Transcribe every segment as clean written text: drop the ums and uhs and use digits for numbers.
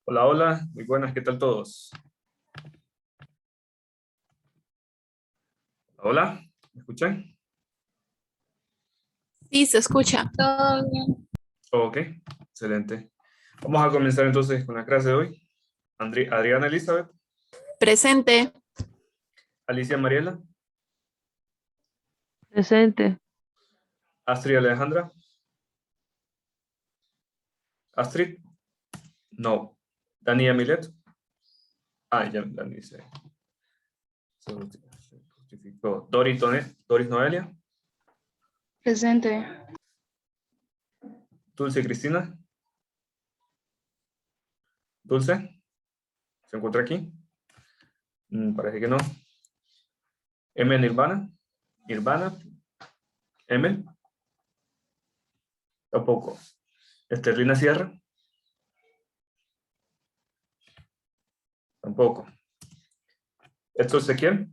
Hola, hola, muy buenas, ¿qué tal todos? Hola, ¿me escuchan? Sí, se escucha. Todo bien. Ok, excelente. Vamos a comenzar entonces con la clase de hoy. Adriana Elizabeth, Presente. Alicia Mariela, Presente. Astrid Alejandra, Astrid, no, Dani Milet, ya Dani se justificó. Doris Noelia, Presente. Dulce Cristina, Dulce, ¿se encuentra aquí? Parece que no. Emel Nirvana, Emel, tampoco. Esterlina Sierra, tampoco. Héctor Ezequiel,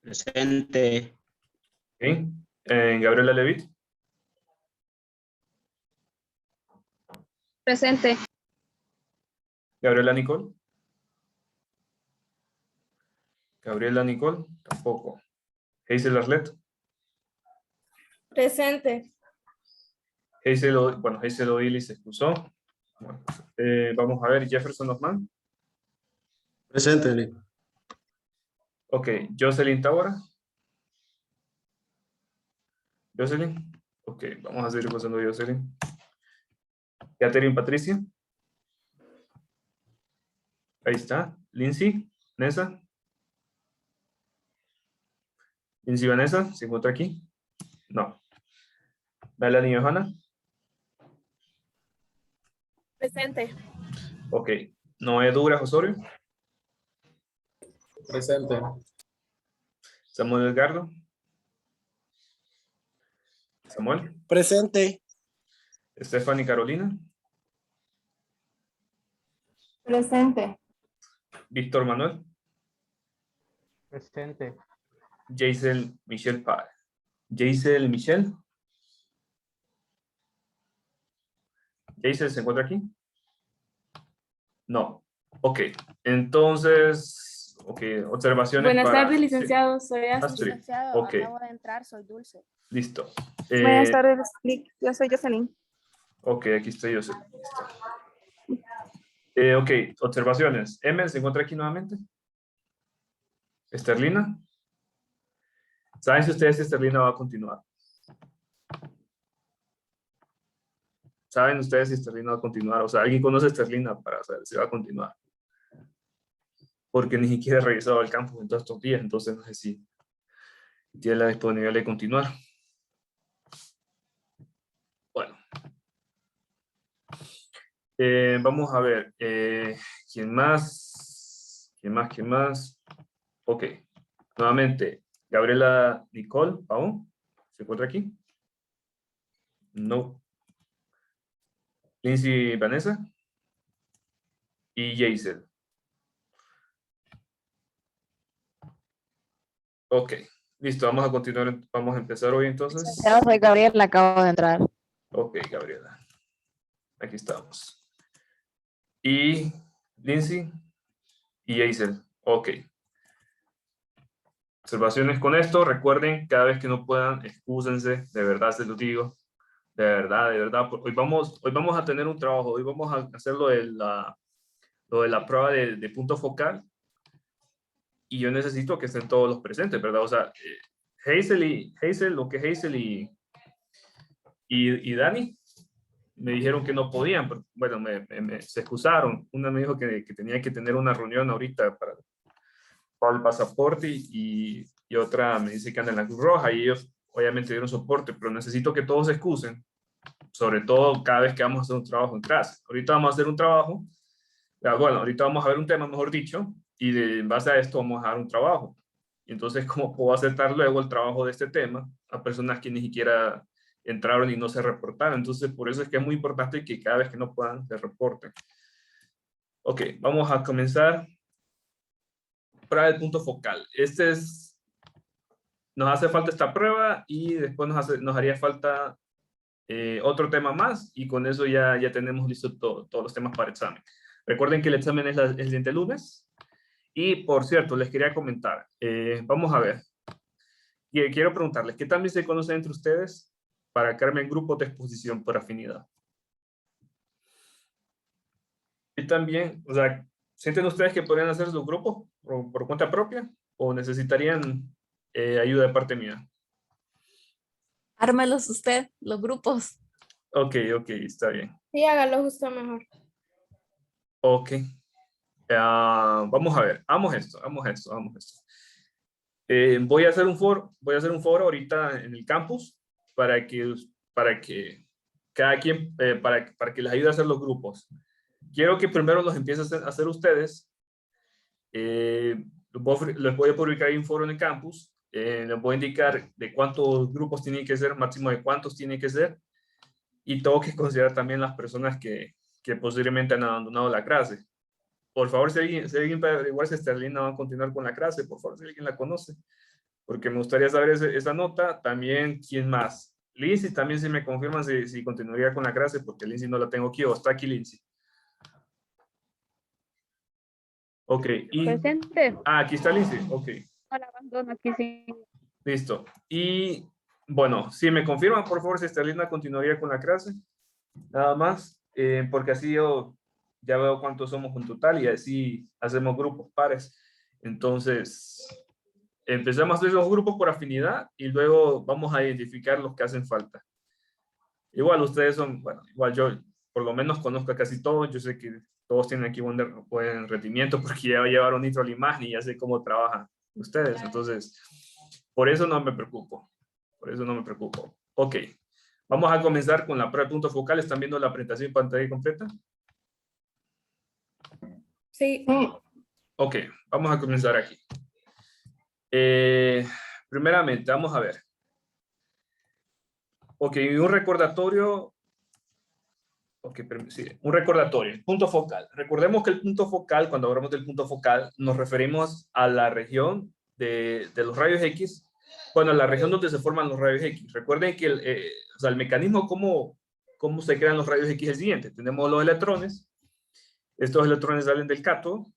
Presente. ¿sí? Gabriela Levit, Presente. Gabriela Nicole, tampoco. Hazel Arlet, Presente. Hazel O'Reilly se excusó. Bueno, vamos a ver, Jefferson Hoffman, Presente, Nick. ok, Jocelyn Tábora, Jocelyn, ok, vamos a seguir pasando a Jocelyn. Catherine Patricia, ahí está. Lindsay, Vanessa, ¿se encuentra aquí? No. Melanie Johanna, Presente. ok. Noé Douglas Osorio, Presente. Samuel Edgardo, Samuel, Presente. Stephanie Carolina, Presente. Víctor Manuel, Presente. Jaisel Michelle Paz. Jaisel Michelle. Jaisel, ¿se encuentra aquí? No. Ok. Entonces, ok, observaciones Buenas para... tardes, licenciado. Soy Astrid. Astrid. Licenciado, Ok, acabo de entrar, soy Dulce. listo. Buenas tardes, yo soy Jocelyn. Ok, aquí estoy yo. Listo. Ok, observaciones. Emel, ¿se encuentra aquí nuevamente? Esterlina. ¿Saben si ustedes si Esterlina va a continuar? ¿Saben ustedes si Esterlina va a continuar? O sea, ¿alguien conoce a Esterlina para saber si va a continuar? Porque ni siquiera he revisado el campus en todos estos días, entonces no sé si tiene la disponibilidad de continuar. Bueno. Vamos a ver. ¿Quién más? ¿Quién más? Ok. Nuevamente, Gabriela Nicole Pau. ¿Se encuentra aquí? No. Lindsay Vanessa. Y Jaisel. Ok. Listo, vamos a continuar. Vamos a empezar hoy entonces. Licenciado, soy Gabriela, acabo de entrar. Ok, Gabriela. Aquí estamos. Y Lindsay y Jaisel. Ok. Observaciones con esto. Recuerden, cada vez que no puedan, excúsense. De verdad se los digo. De verdad, de verdad. Hoy vamos a tener un trabajo. Hoy vamos a hacer lo de la prueba de punto focal. Y yo necesito que estén todos los presentes, ¿verdad? O sea, lo que Hazel y Dani me dijeron que no podían, pero, bueno, se excusaron. Una me dijo que tenía que tener una reunión ahorita para el pasaporte y otra me dice que anda en la Cruz Roja y ellos obviamente dieron soporte, pero necesito que todos se excusen, sobre todo cada vez que vamos a hacer un trabajo en clase. Ahorita vamos a hacer un trabajo, bueno, ahorita vamos a ver un tema, mejor dicho, y en base a esto vamos a dar un trabajo. Y entonces, ¿cómo puedo aceptar luego el trabajo de este tema a personas que ni siquiera entraron y no se reportaron? Entonces, por eso es que es muy importante que cada vez que no puedan, se reporten. Ok, vamos a comenzar. Prueba del punto focal. Nos hace falta esta prueba y después nos haría falta otro tema más y con eso ya tenemos listo todos los temas para examen. Recuerden que el examen es el siguiente lunes. Y por cierto, les quería comentar, vamos a ver. Quiero preguntarles, ¿qué también se conocen entre ustedes para crearme en grupos de exposición por afinidad? Y también, o sea, ¿sienten ustedes que podrían hacer sus grupos por cuenta propia o necesitarían ayuda de parte mía? Ármelos usted, los grupos. Ok, está bien. Sí, hágalo justo mejor. Ok. Vamos a ver, vamos esto. Voy a hacer un foro ahorita en el campus para que cada quien, para que les ayude a hacer los grupos. Quiero que primero los empiecen a hacer ustedes. Les voy a publicar ahí un foro en el campus. Les voy a indicar de cuántos grupos tienen que ser, máximo de cuántos tienen que ser. Y tengo que considerar también las personas que posiblemente han abandonado la clase. Por favor, si alguien puede averiguar si Esterlina va a continuar con la clase, por favor, si alguien la conoce. Porque me gustaría saber esa nota. También, ¿quién más? Lindsay, también si me confirman si continuaría con la clase, porque Lindsay no la tengo aquí, o está aquí Lindsay. Ok. Presente. Aquí está Lindsay. Ok. Hola, abandono aquí sí. Listo. Y bueno, si me confirman, por favor, si Esterlina continuaría con la clase. Nada más, porque así yo ya veo cuántos somos en total y así hacemos grupos pares. Entonces, empezamos a hacer los grupos por afinidad y luego vamos a identificar los que hacen falta. Igual ustedes son, bueno, igual yo por lo menos conozco a casi todos. Yo sé que todos tienen aquí buen rendimiento porque ya llevaron nitro a la imagen y ya sé cómo trabajan ustedes. Entonces, por eso no me preocupo. Ok. Vamos a comenzar con la prueba de puntos focales. ¿Están viendo la presentación en pantalla completa? Sí. Ok, vamos a comenzar aquí. Primeramente, vamos a ver. Ok, un recordatorio. Ok, sí, un recordatorio. Punto focal. Recordemos que el punto focal, cuando hablamos del punto focal, nos referimos a la región de los rayos X. Bueno, la región donde se forman los rayos X. Recuerden que el mecanismo cómo se crean los rayos X es el siguiente. Tenemos los electrones. Estos electrones salen del cátodo.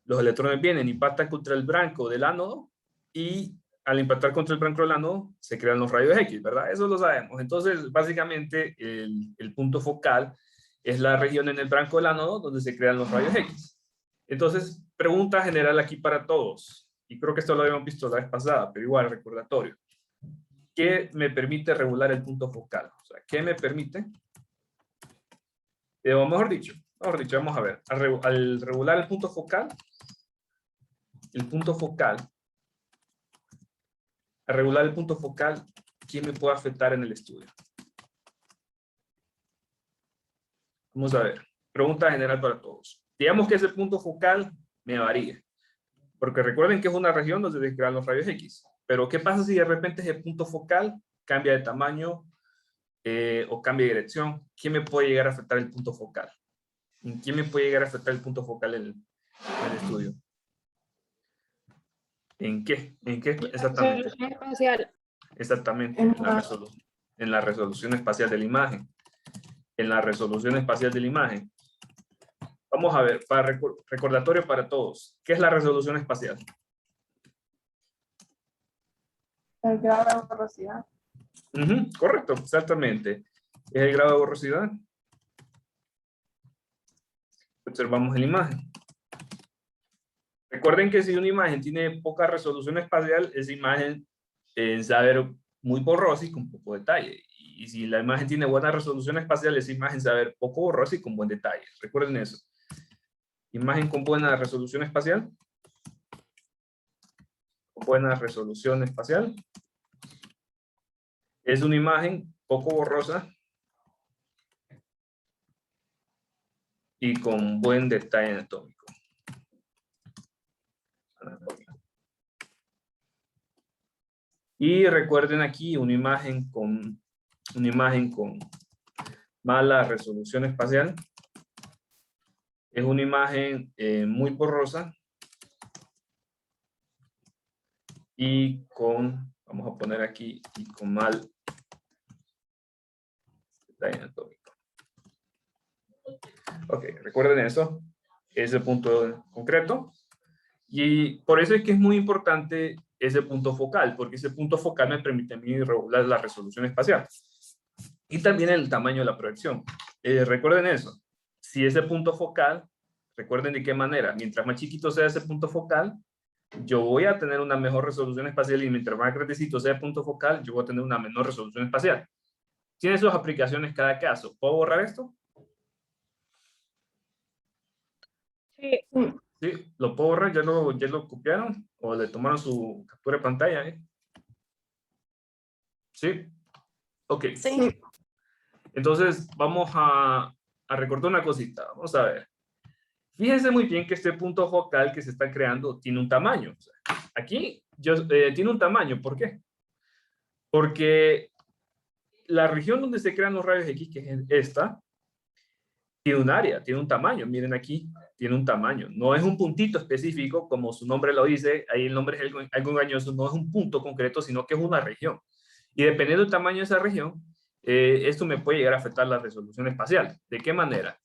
Los electrones vienen, impactan contra el blanco del ánodo y al impactar contra el blanco del ánodo se crean los rayos X, ¿verdad? Eso lo sabemos. Entonces, básicamente, el punto focal es la región en el blanco del ánodo donde se crean los rayos X. Entonces, pregunta general aquí para todos. Y creo que esto lo habíamos visto la vez pasada, pero igual, recordatorio. ¿Qué me permite regular el punto focal? O sea, ¿qué me permite? O mejor dicho, vamos a ver. Al regular el punto focal, a regular el punto focal, ¿quién me puede afectar en el estudio? Vamos a ver. Pregunta general para todos. Digamos que ese punto focal me varía. Porque recuerden que es una región donde se crean los rayos X. Pero ¿qué pasa si de repente ese punto focal cambia de tamaño o cambia de dirección? ¿Quién me puede llegar a afectar el punto focal? ¿En quién me puede llegar a afectar el punto focal en el estudio? ¿En qué? ¿En qué exactamente? Espacial. Exactamente, en la resolución espacial de la imagen. En la resolución espacial de la imagen. Vamos a ver, para recordatorio para todos. ¿Qué es la resolución espacial? El grado de borrosidad. Correcto, exactamente. Es el grado de borrosidad. Observamos en la imagen. Recuerden que si una imagen tiene poca resolución espacial, esa imagen se va a ver muy borrosa y con poco detalle. Y si la imagen tiene buena resolución espacial, esa imagen se va a ver poco borrosa y con buen detalle. Recuerden eso. Imagen con buena resolución espacial. Con buena resolución espacial. Es una imagen poco borrosa y con buen detalle anatómico. Y recuerden aquí una imagen con mala resolución espacial. Es una imagen muy borrosa y vamos a poner aquí, y con mal daño atómico. Ok, recuerden eso, ese punto concreto. Y por eso es que es muy importante ese punto focal, porque ese punto focal me permite a mí regular la resolución espacial. Y también el tamaño de la proyección. Recuerden eso. Si ese punto focal, recuerden de qué manera, mientras más chiquito sea ese punto focal, yo voy a tener una mejor resolución espacial, y mientras más grandecito sea el punto focal, yo voy a tener una menor resolución espacial. Tiene sus aplicaciones cada caso. ¿Puedo borrar esto? Sí. Sí, lo puedo borrar. ¿Ya lo copiaron? ¿O le tomaron su captura de pantalla? ¿Sí? Ok. Sí. Entonces, vamos a recordar una cosita. Vamos a ver. Fíjense muy bien que este punto focal que se está creando tiene un tamaño. O sea, aquí tiene un tamaño. ¿Por qué? Porque la región donde se crean los rayos X, que es esta, tiene un área, tiene un tamaño. Miren aquí, tiene un tamaño. No es un puntito específico, como su nombre lo dice. Ahí el nombre es algo engañoso. No es un punto concreto, sino que es una región. Y dependiendo del tamaño de esa región, esto me puede llegar a afectar la resolución espacial. ¿De qué manera?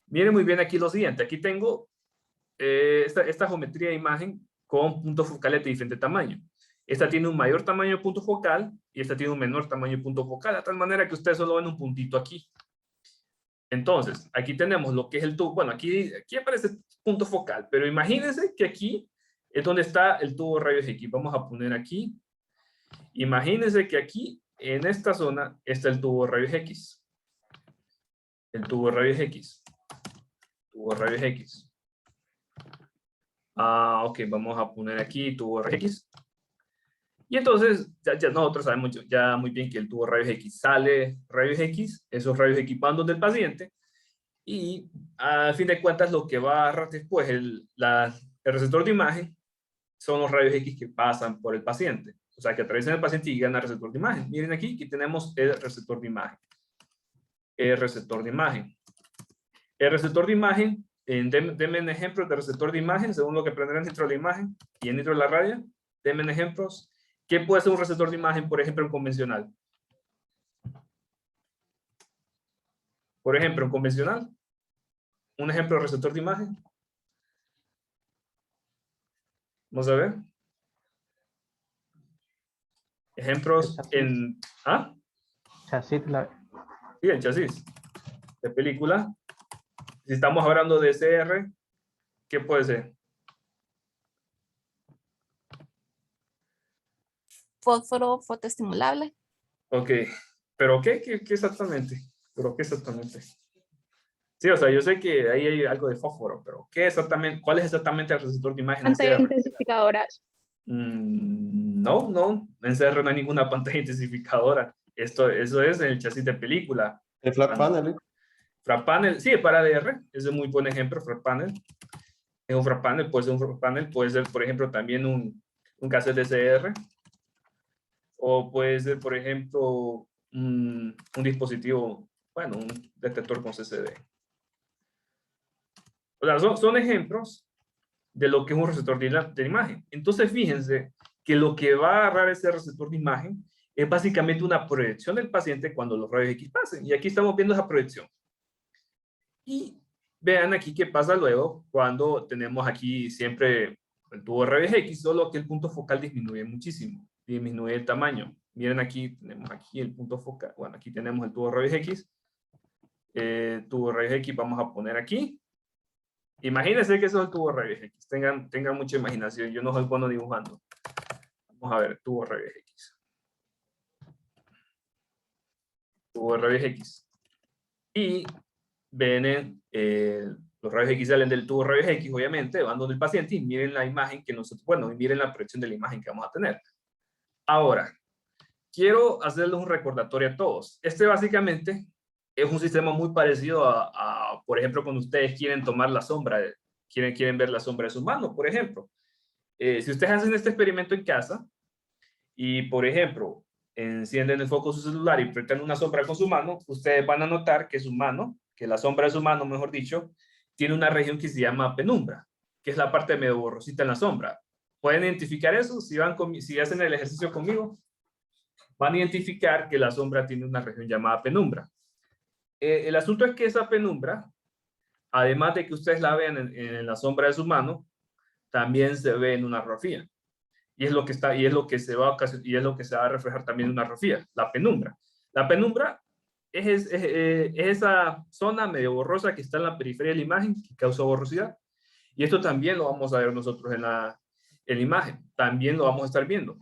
Miren muy bien aquí lo siguiente. Aquí tengo esta geometría de imagen con puntos focales de diferente tamaño. Esta tiene un mayor tamaño de punto focal y esta tiene un menor tamaño de punto focal, de tal manera que ustedes solo ven un puntito aquí. Entonces, aquí tenemos lo que es el tubo. Bueno, aquí aparece punto focal, pero imagínense que aquí es donde está el tubo de rayos X. Vamos a poner aquí. Imagínense que aquí, en esta zona, está el tubo de rayos X. El tubo de rayos X. Tubo de rayos X. Ok, vamos a poner aquí tubo de rayos X. Y entonces, ya nosotros sabemos ya muy bien que el tubo de rayos X sale rayos X, esos rayos X van donde el paciente, y a fin de cuentas lo que va a agarrar después el receptor de imagen son los rayos X que pasan por el paciente. O sea, que atraviesan el paciente y llegan al receptor de imagen. Miren aquí tenemos el receptor de imagen. El receptor de imagen. El receptor de imagen, denme ejemplos de receptor de imagen, según lo que aprenderán dentro de la imagen y dentro de la radio. Denme ejemplos. ¿Qué puede ser un receptor de imagen, por ejemplo, en convencional? Por ejemplo, en convencional. Un ejemplo de receptor de imagen. Vamos a ver. Ejemplos en... ¿Ah? Chasis, Sí, el chasis de película. Si estamos hablando de CR, ¿qué puede ser? Fósforo fotoestimulable. Ok, pero ¿qué exactamente? ¿Pero qué exactamente? Sí, o sea, yo sé que ahí hay algo de fósforo, pero ¿qué exactamente? ¿Cuál es exactamente el receptor de imagen en Pantallas CR? intensificadoras. No, en CR no hay ninguna pantalla intensificadora. Eso es en el chasis de película. El flat panel. Flat panel, sí, para ADR, ese es muy buen ejemplo, flat panel. Es un flat panel, puede ser un flat panel, puede ser, por ejemplo, también un cassette de CR, o puede ser, por ejemplo, un dispositivo, bueno, un detector con CCD. O sea, son ejemplos de lo que es un receptor de imagen. Entonces, fíjense que lo que va a agarrar ese receptor de imagen es básicamente una proyección del paciente cuando los rayos X pasen. Y aquí estamos viendo esa proyección. Y vean aquí qué pasa luego cuando tenemos aquí siempre el tubo de rayos X, solo que el punto focal disminuye muchísimo, disminuye el tamaño. Miren aquí, tenemos aquí el punto focal, bueno, aquí tenemos el tubo de rayos X. Tubo de rayos X vamos a poner aquí. Imagínense que eso es el tubo de rayos X, tengan mucha imaginación, yo no soy bueno dibujando. Vamos a ver, tubo de rayos X. Tubo de rayos X. Y ven, los rayos X salen del tubo de rayos X, obviamente, van donde el paciente y miren la imagen que nosotros, bueno, y miren la proyección de la imagen que vamos a tener. Ahora, quiero hacerles un recordatorio a todos. Este básicamente es un sistema muy parecido a, por ejemplo, cuando ustedes quieren tomar la sombra, quieren ver la sombra de su mano, por ejemplo. Si ustedes hacen este experimento en casa y, por ejemplo, encienden el foco de su celular y proyectan una sombra con su mano, ustedes van a notar que su mano, que la sombra de su mano, mejor dicho, tiene una región que se llama penumbra, que es la parte medio borrosita en la sombra. ¿Pueden identificar eso? Si hacen el ejercicio conmigo, van a identificar que la sombra tiene una región llamada penumbra. el asunto es que esa penumbra, además de que ustedes la vean en la sombra de su mano, también se ve en una radiografía. Y es lo que está, y es lo que se va a reflejar también en una radiografía, la penumbra. La penumbra es esa zona medio borrosa que está en la periferia de la imagen que causa borrosidad. Y esto también lo vamos a ver nosotros en la imagen. También lo vamos a estar viendo.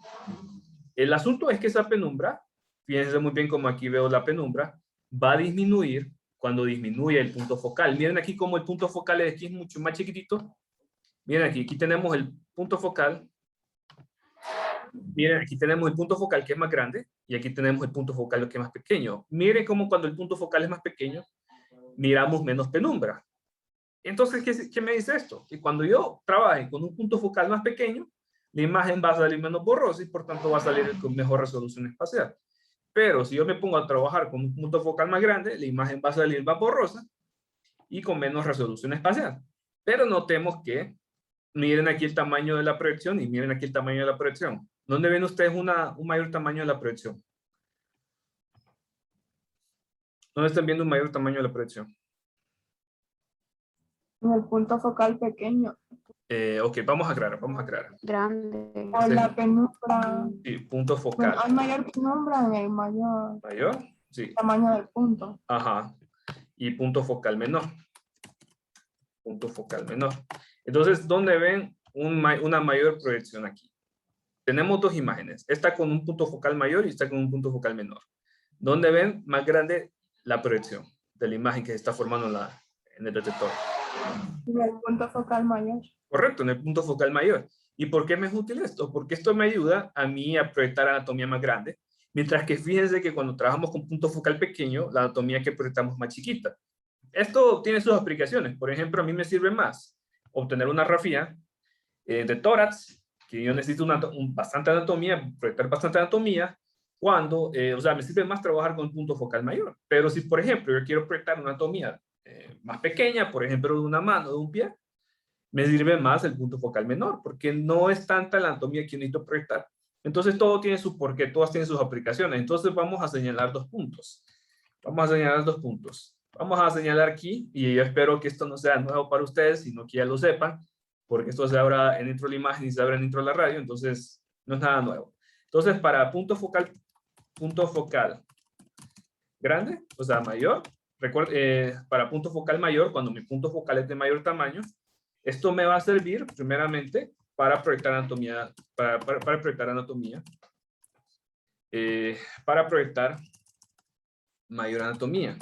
El asunto es que esa penumbra, fíjense muy bien como aquí veo la penumbra, va a disminuir cuando disminuye el punto focal. Miren aquí como el punto focal de aquí es mucho más chiquitito. Miren aquí tenemos el punto focal. Miren, aquí tenemos el punto focal que es más grande y aquí tenemos el punto focal que es más pequeño. Miren cómo cuando el punto focal es más pequeño, miramos menos penumbra. Entonces, ¿qué me dice esto? Que cuando yo trabaje con un punto focal más pequeño, la imagen va a salir menos borrosa y por tanto va a salir con mejor resolución espacial. Pero si yo me pongo a trabajar con un punto focal más grande, la imagen va a salir más borrosa y con menos resolución espacial. Pero notemos que miren aquí el tamaño de la proyección y miren aquí el tamaño de la proyección. ¿Dónde ven ustedes un mayor tamaño de la proyección? ¿Dónde están viendo un mayor tamaño de la proyección? En el punto focal pequeño. Ok, vamos a aclarar. Grande. O la penumbra. Sí, punto focal. Hay mayor penumbra en el mayor ¿Mayor? Sí. tamaño del punto. Ajá. Y punto focal menor. Punto focal menor. Entonces, ¿dónde ven una mayor proyección aquí? Tenemos dos imágenes. Esta con un punto focal mayor y esta con un punto focal menor. ¿Dónde ven más grande la proyección de la imagen que se está formando en el detector? En el punto focal mayor. Correcto, en el punto focal mayor. ¿Y por qué me es útil esto? Porque esto me ayuda a mí a proyectar anatomía más grande, mientras que fíjense que cuando trabajamos con punto focal pequeño, la anatomía que proyectamos es más chiquita. Esto tiene sus aplicaciones. Por ejemplo, a mí me sirve más obtener una radiografía de tórax, que yo necesito bastante anatomía, proyectar bastante anatomía, cuando, o sea, me sirve más trabajar con punto focal mayor. Pero si, por ejemplo, yo quiero proyectar una anatomía más pequeña, por ejemplo, de una mano, de un pie, me sirve más el punto focal menor, porque no es tanta la anatomía que yo necesito proyectar. Entonces, todo tiene su porqué, todas tienen sus aplicaciones. Entonces, vamos a señalar dos puntos. Vamos a señalar aquí, y yo espero que esto no sea nuevo para ustedes, sino que ya lo sepan, porque esto se abra en intro de la imagen y se abre en intro de la radio, entonces no es nada nuevo. Entonces, para punto focal grande, o sea, mayor, para punto focal mayor, cuando mi punto focal es de mayor tamaño, esto me va a servir primeramente para proyectar anatomía, para proyectar anatomía, para proyectar mayor anatomía.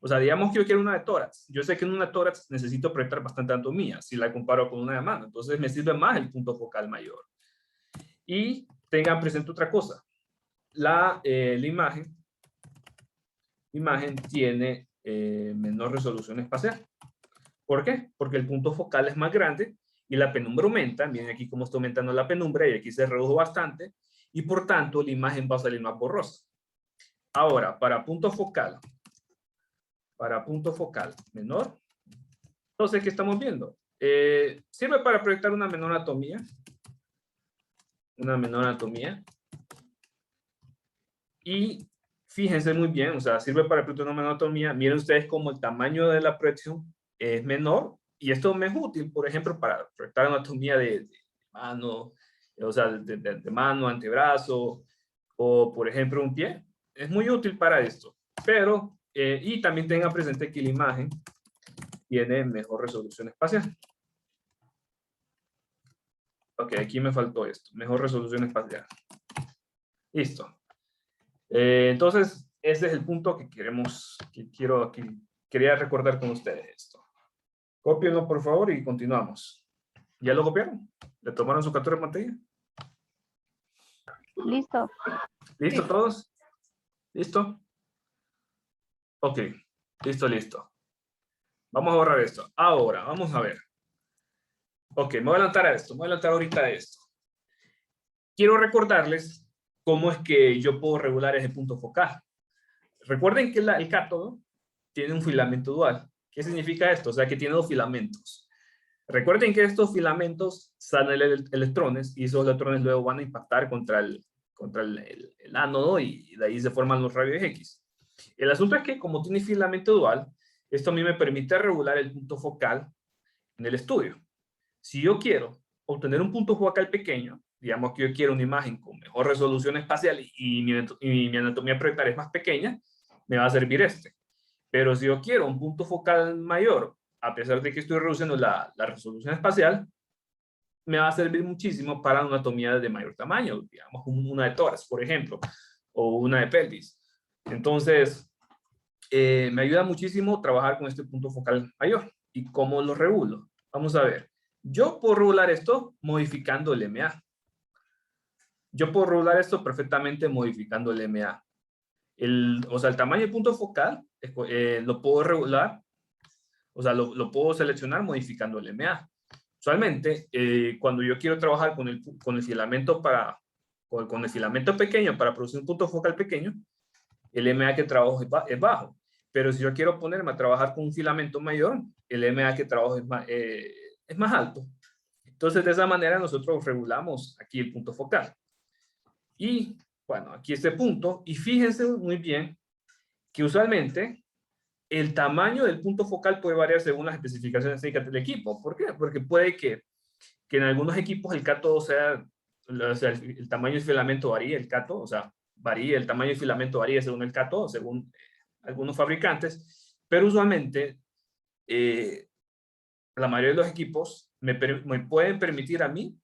O sea, digamos que yo quiero una de tórax. Yo sé que en una de tórax necesito proyectar bastante anatomía si la comparo con una de mano. Entonces me sirve más el punto focal mayor. Y tengan presente otra cosa. La imagen tiene menor resolución espacial. ¿Por qué? Porque el punto focal es más grande y la penumbra aumenta. Miren aquí cómo está aumentando la penumbra y aquí se redujo bastante. Y por tanto la imagen va a salir más borrosa. Ahora, para punto focal menor, entonces, ¿qué estamos viendo? Sirve para proyectar una menor anatomía. Y fíjense muy bien, o sea, sirve para proyectar una menor anatomía. Miren ustedes cómo el tamaño de la proyección es menor. Y esto me es útil, por ejemplo, para proyectar anatomía de mano, o sea, de mano, antebrazo, o por ejemplo un pie. Es muy útil para esto. Pero, y también tengan presente que la imagen tiene mejor resolución espacial. Ok, aquí me faltó esto. Mejor resolución espacial. Listo. Entonces, ese es el punto que quería recordar con ustedes esto. Cópienlo, por favor, y continuamos. ¿Ya lo copiaron? ¿Le tomaron su captura de pantalla? Listo. ¿Listo todos? ¿Listo? Ok. Listo. Vamos a borrar esto. Ahora, vamos a ver. Ok, me voy a adelantar a esto. Me voy a adelantar ahorita a esto. Quiero recordarles cómo es que yo puedo regular ese punto focal. Recuerden que el cátodo tiene un filamento dual. ¿Qué significa esto? O sea, que tiene dos filamentos. Recuerden que estos filamentos salen electrones y esos electrones luego van a impactar contra el ánodo y de ahí se forman los rayos X. El asunto es que como tiene filamento dual, esto a mí me permite regular el punto focal en el estudio. Si yo quiero obtener un punto focal pequeño, digamos que yo quiero una imagen con mejor resolución espacial y mi anatomía proyectar es más pequeña, me va a servir este. Pero si yo quiero un punto focal mayor, a pesar de que estoy reduciendo la resolución espacial, me va a servir muchísimo para una anatomía de mayor tamaño, digamos una de tórax, por ejemplo, o una de pelvis. Entonces, me ayuda muchísimo trabajar con este punto focal mayor. ¿Y cómo lo regulo? Vamos a ver. Yo puedo regular esto modificando el MA. Yo puedo regular esto perfectamente modificando el MA. O sea, el tamaño del punto focal lo puedo regular, o sea, lo puedo seleccionar modificando el MA. Usualmente, cuando yo quiero trabajar con el filamento con el filamento pequeño para producir un punto focal pequeño, el MA que trabajo es bajo. Pero si yo quiero ponerme a trabajar con un filamento mayor, el MA que trabajo es más alto. Entonces, de esa manera nosotros regulamos aquí el punto focal. Y, bueno, aquí este punto. Y fíjense muy bien que usualmente el tamaño del punto focal puede variar según las especificaciones técnicas del equipo. ¿Por qué? Porque puede que en algunos equipos el cátodo sea el tamaño del filamento varía, el cátodo, o sea, varía, el tamaño del filamento varía según el cátodo, según algunos fabricantes, pero usualmente la mayoría de los equipos me pueden permitir a mí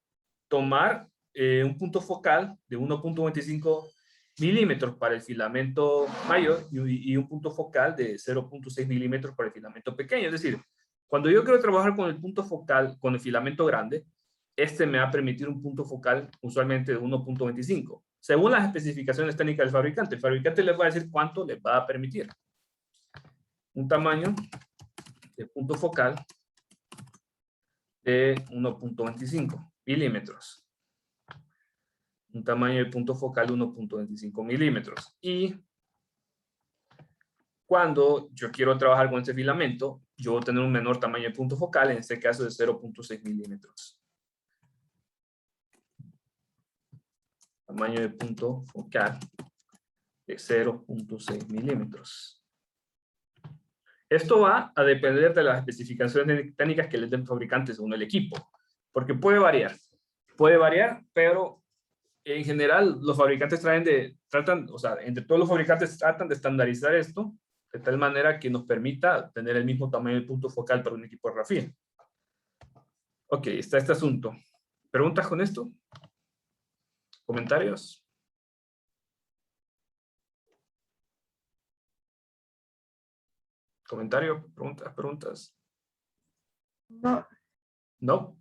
tomar un punto focal de 1.25 milímetros para el filamento mayor y un punto focal de 0.6 milímetros para el filamento pequeño. Es decir, cuando yo quiero trabajar con el punto focal, con el filamento grande, este me va a permitir un punto focal usualmente de 1.25. Según las especificaciones técnicas del fabricante, el fabricante les va a decir cuánto les va a permitir. Un tamaño de punto focal de 1.25 milímetros. Un tamaño de punto focal de 1.25 milímetros. Y cuando yo quiero trabajar con este filamento, yo voy a tener un menor tamaño de punto focal, en este caso de 0.6 milímetros. Tamaño de punto focal de 0.6 milímetros. Esto va a depender de las especificaciones técnicas que les den fabricantes según el equipo, porque puede variar, pero en general los fabricantes o sea, entre todos los fabricantes tratan de estandarizar esto de tal manera que nos permita tener el mismo tamaño de punto focal para un equipo de RAFIA. Ok, está este asunto. ¿Preguntas con esto? ¿Comentarios? ¿Comentarios? ¿Preguntas? No. ¿No?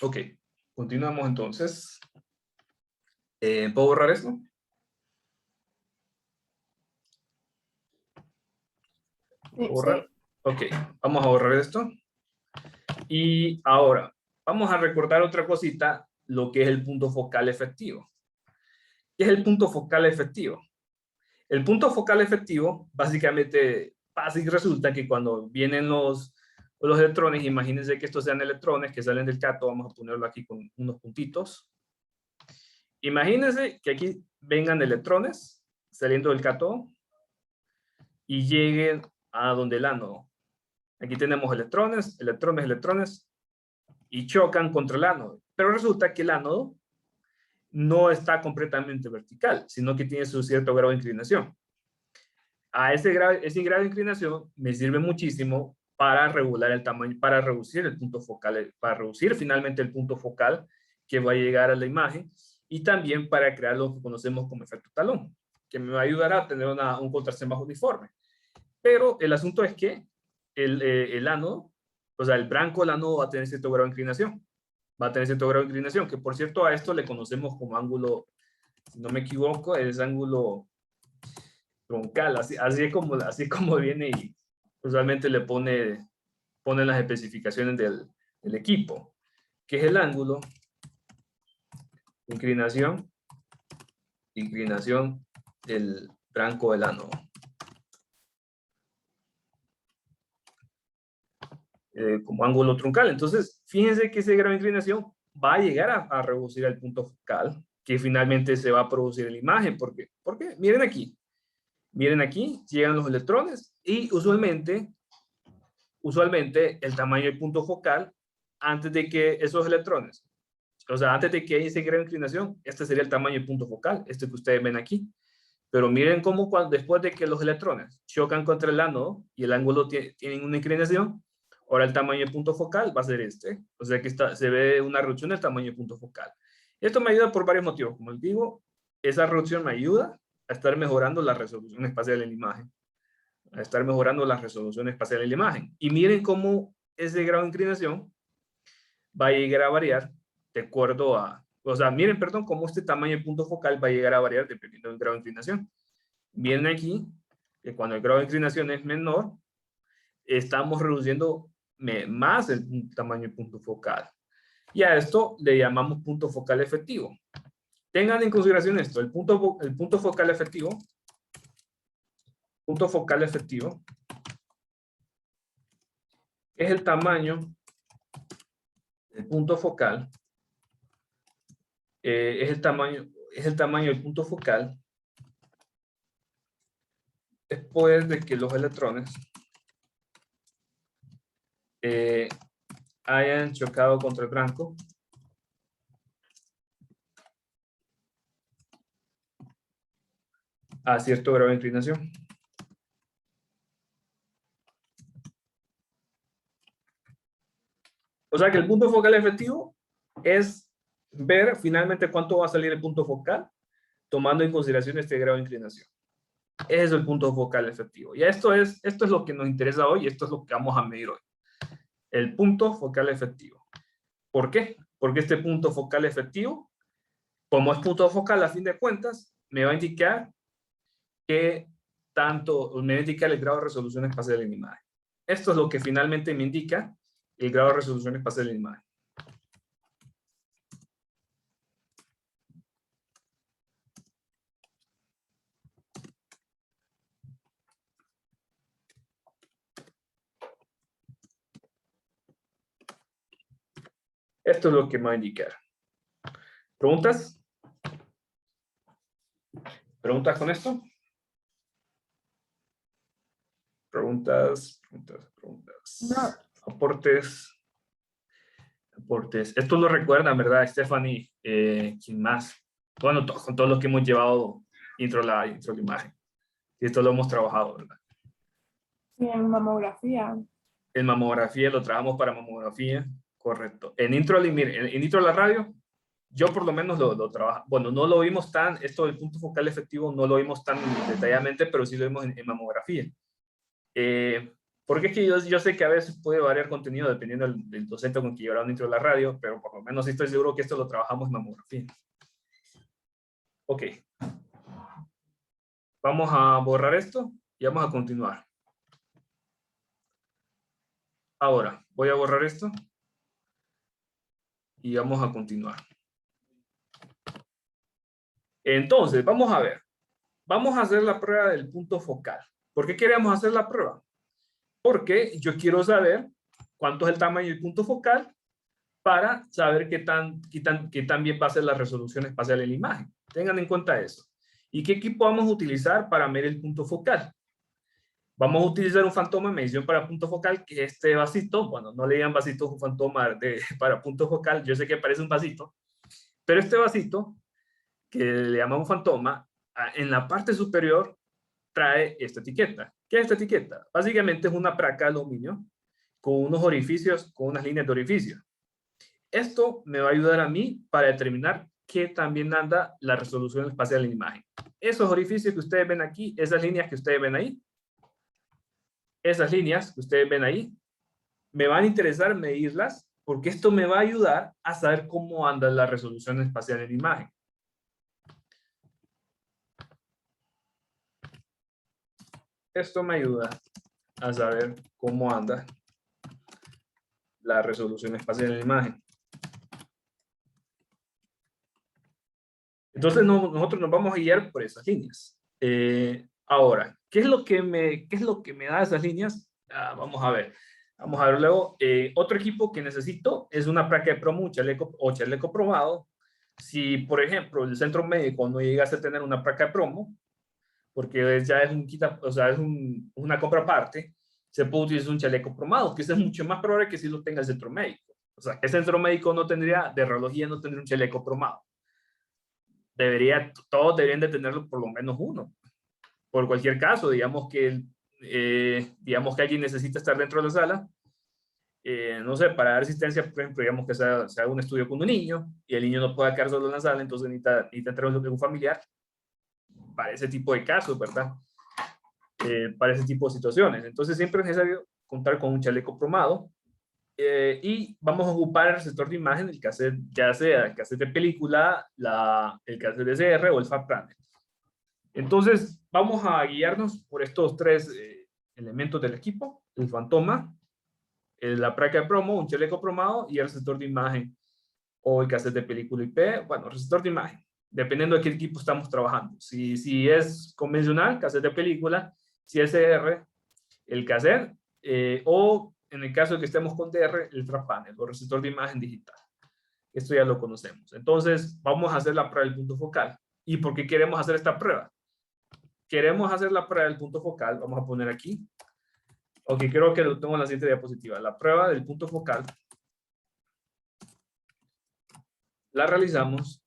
Ok, continuamos entonces. ¿Puedo borrar esto? Sí, ¿Borrar? Ok, vamos a borrar esto. Y ahora, vamos a recordar otra cosita, lo que es el punto focal efectivo. ¿Qué es el punto focal efectivo? El punto focal efectivo, básicamente, pasa y resulta que cuando vienen los electrones, imagínense que estos sean electrones que salen del cátodo, vamos a ponerlo aquí con unos puntitos. Imagínense que aquí vengan electrones saliendo del cátodo y lleguen a donde el ánodo. Aquí tenemos electrones, y chocan contra el ánodo. Pero resulta que el ánodo no está completamente vertical, sino que tiene su cierto grado de inclinación. A ese grado de inclinación me sirve muchísimo para regular el tamaño, para reducir el punto focal, para reducir finalmente el punto focal que va a llegar a la imagen, y también para crear lo que conocemos como efecto talón, que me va a ayudar a tener un contraste más uniforme. Pero el asunto es que el ánodo, o sea, el branco del ánodo va a tener cierto grado de inclinación. Va a tener cierto grado de inclinación, que por cierto a esto le conocemos como ángulo, si no me equivoco, es ángulo troncal, así como viene, y usualmente le ponen las especificaciones del equipo, que es el ángulo de inclinación del branco del ánodo. Como ángulo troncal. Entonces, fíjense que ese grado de inclinación va a llegar a reducir el punto focal, que finalmente se va a producir en la imagen. ¿Por qué? Porque, miren aquí, Miren aquí, llegan los electrones y usualmente el tamaño del punto focal antes de que esos electrones, o sea, antes de que haya ese grado de inclinación, este sería el tamaño del punto focal, este que ustedes ven aquí. Pero miren cómo después de que los electrones chocan contra el ánodo y el ángulo tienen una inclinación, ahora el tamaño del punto focal va a ser este. O sea que se ve una reducción del tamaño del punto focal. Esto me ayuda por varios motivos. Como les digo, esa reducción me ayuda a estar mejorando la resolución espacial de la imagen. A estar mejorando la resolución espacial de la imagen. Y miren cómo ese grado de inclinación va a llegar a variar de acuerdo a... O sea, miren, perdón, cómo este tamaño de punto focal va a llegar a variar dependiendo del grado de inclinación. Miren aquí que cuando el grado de inclinación es menor, estamos reduciendo más el tamaño de punto focal. Y a esto le llamamos punto focal efectivo. Tengan en consideración esto, el punto focal efectivo, es el tamaño del punto focal, es el tamaño del punto focal después de que los electrones hayan chocado contra el blanco a cierto grado de inclinación. O sea que el punto focal efectivo es ver finalmente cuánto va a salir el punto focal tomando en consideración este grado de inclinación. Ese es el punto focal efectivo. Y esto es lo que nos interesa hoy y esto es lo que vamos a medir hoy. El punto focal efectivo. ¿Por qué? Porque este punto focal efectivo, como es punto focal a fin de cuentas, me va a indicar me va a indicar el grado de resolución espacial de la imagen. Esto es lo que finalmente me indica el grado de resolución espacial de la imagen. Esto es lo que me va a indicar. ¿Preguntas? ¿Preguntas con esto? Preguntas. No. Aportes. Esto lo recuerdan, ¿verdad, Stephanie? ¿Quién más? Bueno, con todos los que hemos llevado intro a la imagen. Y esto lo hemos trabajado, ¿verdad? Sí, en mamografía. En mamografía, lo trabajamos para mamografía. Correcto. En intro a la radio, yo por lo menos lo trabajo. Bueno, no lo vimos esto del punto focal efectivo no lo vimos tan detalladamente, pero sí lo vimos en mamografía. Porque es que yo sé que a veces puede variar contenido dependiendo del docente con que llevará un intro a la radio, pero por lo menos estoy seguro que esto lo trabajamos en mamografía. Ok. Vamos a borrar esto y vamos a continuar. Ahora, voy a borrar esto. Y vamos a continuar. Entonces, vamos a ver. Vamos a hacer la prueba del punto focal. ¿Por qué queremos hacer la prueba? Porque yo quiero saber cuánto es el tamaño del punto focal para saber qué tan bien va a ser la resolución espacial de la imagen. Tengan en cuenta eso. ¿Y qué equipo vamos a utilizar para medir el punto focal? Vamos a utilizar un fantoma de medición para punto focal, que es este vasito. Bueno, no le digan vasito, un fantoma para punto focal. Yo sé que parece un vasito. Pero este vasito, que le llamamos fantoma, en la parte superior trae esta etiqueta. ¿Qué es esta etiqueta? Básicamente es una placa de aluminio con unos orificios, con unas líneas de orificio. Esto me va a ayudar a mí para determinar qué también anda la resolución espacial de la imagen. Esos orificios que ustedes ven aquí, esas líneas que ustedes ven ahí, me van a interesar medirlas porque esto me va a ayudar a saber cómo anda la resolución espacial de la imagen. Esto me ayuda a saber cómo anda la resolución espacial de la imagen. Entonces nosotros nos vamos a guiar por esas líneas. Ahora, ¿qué es lo que me da esas líneas? Vamos a ver. Vamos a ver luego. Otro equipo que necesito es una placa de promo o chaleco probado. Si, por ejemplo, el centro médico no llegase a tener una placa de promo, porque ya es un quita, o sea, es una compra aparte, se puede utilizar un chaleco cromado, que eso es mucho más probable que si lo tenga el centro médico. O sea, el centro médico no tendría, de radiología no tendría un chaleco cromado. Todos deberían de tenerlo por lo menos uno. Por cualquier caso, digamos que alguien necesita estar dentro de la sala, no sé, para dar asistencia, por ejemplo, digamos que se haga un estudio con un niño y el niño no pueda quedar solo en la sala, entonces necesita entrar un familiar para ese tipo de casos, ¿verdad? Para ese tipo de situaciones. Entonces siempre es necesario contar con un chaleco cromado y vamos a ocupar el receptor de imagen, el cassette, ya sea el cassette de película, el cassette de CR o el FAT panel. Entonces vamos a guiarnos por estos tres elementos del equipo: el fantoma, la placa de promo, un chaleco cromado y el receptor de imagen o el cassette de película IP. Bueno, receptor de imagen, dependiendo de qué equipo estamos trabajando. Si es convencional, cassette de película; si es CR, el cassette, o en el caso de que estemos con DR, el FAT panel o receptor de imagen digital. Esto ya lo conocemos. Entonces vamos a hacer la prueba del punto focal. ¿Y por qué queremos hacer esta prueba? Queremos hacer la prueba del punto focal. Vamos a poner aquí. Ok, creo que lo tengo en la siguiente diapositiva. La prueba del punto focal la realizamos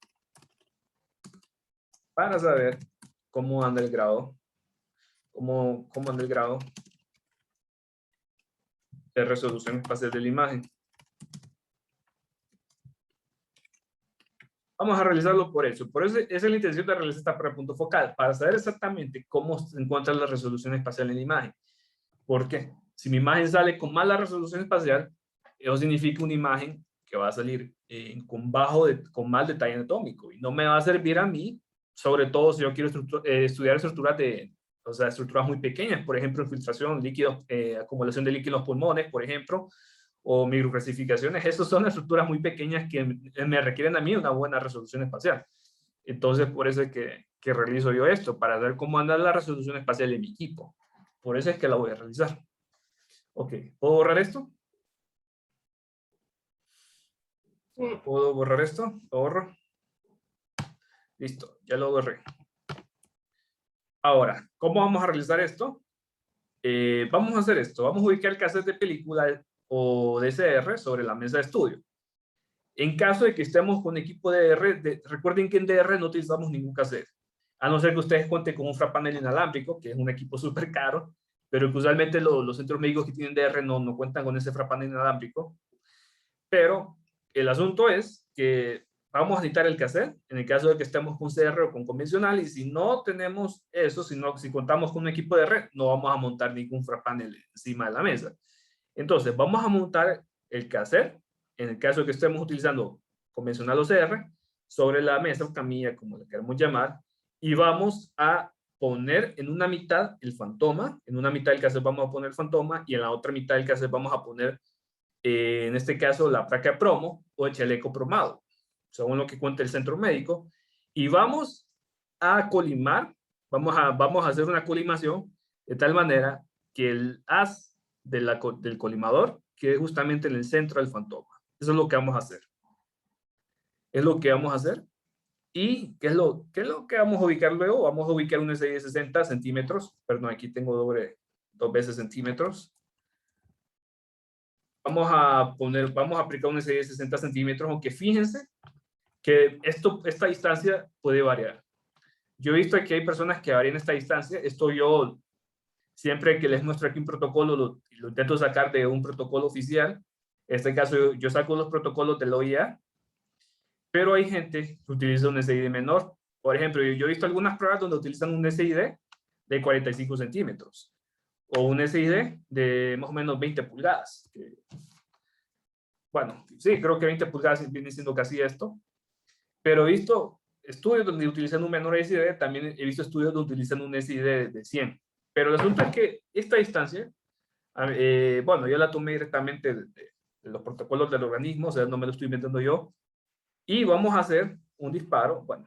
para saber cómo anda el grado, cómo anda el grado de resolución espacial de la imagen. Vamos a realizarlo por eso. Por eso esa es la intención de realizar esta prueba de punto focal, para saber exactamente cómo se encuentra la resolución espacial en la imagen. ¿Por qué? Si mi imagen sale con mala resolución espacial, eso significa una imagen que va a salir con mal detalle anatómico y no me va a servir a mí, sobre todo si yo quiero estudiar estructuras muy pequeñas, por ejemplo, infiltración, líquidos, acumulación de líquidos en los pulmones, por ejemplo, o microclasificaciones. Esas son estructuras muy pequeñas que me requieren a mí una buena resolución espacial. Entonces, por eso es que realizo yo esto, para ver cómo anda la resolución espacial de mi equipo. Por eso es que la voy a realizar. Ok, ¿puedo borrar esto? ¿Puedo borrar esto? ¿Lo borro? Listo, ya lo borré. Ahora, ¿cómo vamos a realizar esto? Vamos a hacer esto. Vamos a ubicar el cassette de película o DCR sobre la mesa de estudio. En caso de que estemos con equipo de DR, recuerden que en DR no utilizamos ningún cassette, a no ser que ustedes cuenten con un FAT panel inalámbrico, que es un equipo súper caro, pero que usualmente los centros médicos que tienen DR no cuentan con ese FAT panel inalámbrico. Pero el asunto es que vamos a necesitar el cassette en el caso de que estemos con CR o con convencional, y si no tenemos eso, si contamos con un equipo de red, no vamos a montar ningún FAT panel encima de la mesa. Entonces vamos a montar el cassette en el caso de que estemos utilizando convencional o CR sobre la mesa o camilla, como le queremos llamar, y vamos a poner en una mitad el fantoma, en una mitad del cassette vamos a poner el fantoma y en la otra mitad del cassette vamos a poner en este caso la placa de promo o el chaleco cromado, según lo que cuenta el centro médico, y vamos a colimar, vamos a hacer una colimación de tal manera que el haz del colimador quede justamente en el centro del fantoma. Eso es lo que vamos a hacer. Es lo que vamos a hacer. ¿Y qué es lo que vamos a ubicar luego? Vamos a ubicar un SI de 60 centímetros. Perdón, aquí tengo dos veces centímetros. Vamos a aplicar un SI de 60 centímetros, aunque fíjense que esta distancia puede variar. Yo he visto que hay personas que varían esta distancia. Esto yo, siempre que les muestro aquí un protocolo, lo intento sacar de un protocolo oficial. En este caso, yo saco los protocolos de la OIA, pero hay gente que utiliza un SID menor. Por ejemplo, yo he visto algunas pruebas donde utilizan un SID de 45 centímetros o un SID de más o menos 20 pulgadas. Bueno, sí, creo que 20 pulgadas viene siendo casi esto, pero he visto estudios donde utilizan un menor SID, también he visto estudios donde utilizan un SID de 100. Pero el asunto es que esta distancia, bueno, yo la tomé directamente de los protocolos del organismo, o sea, no me lo estoy inventando yo, y vamos a hacer un disparo, bueno,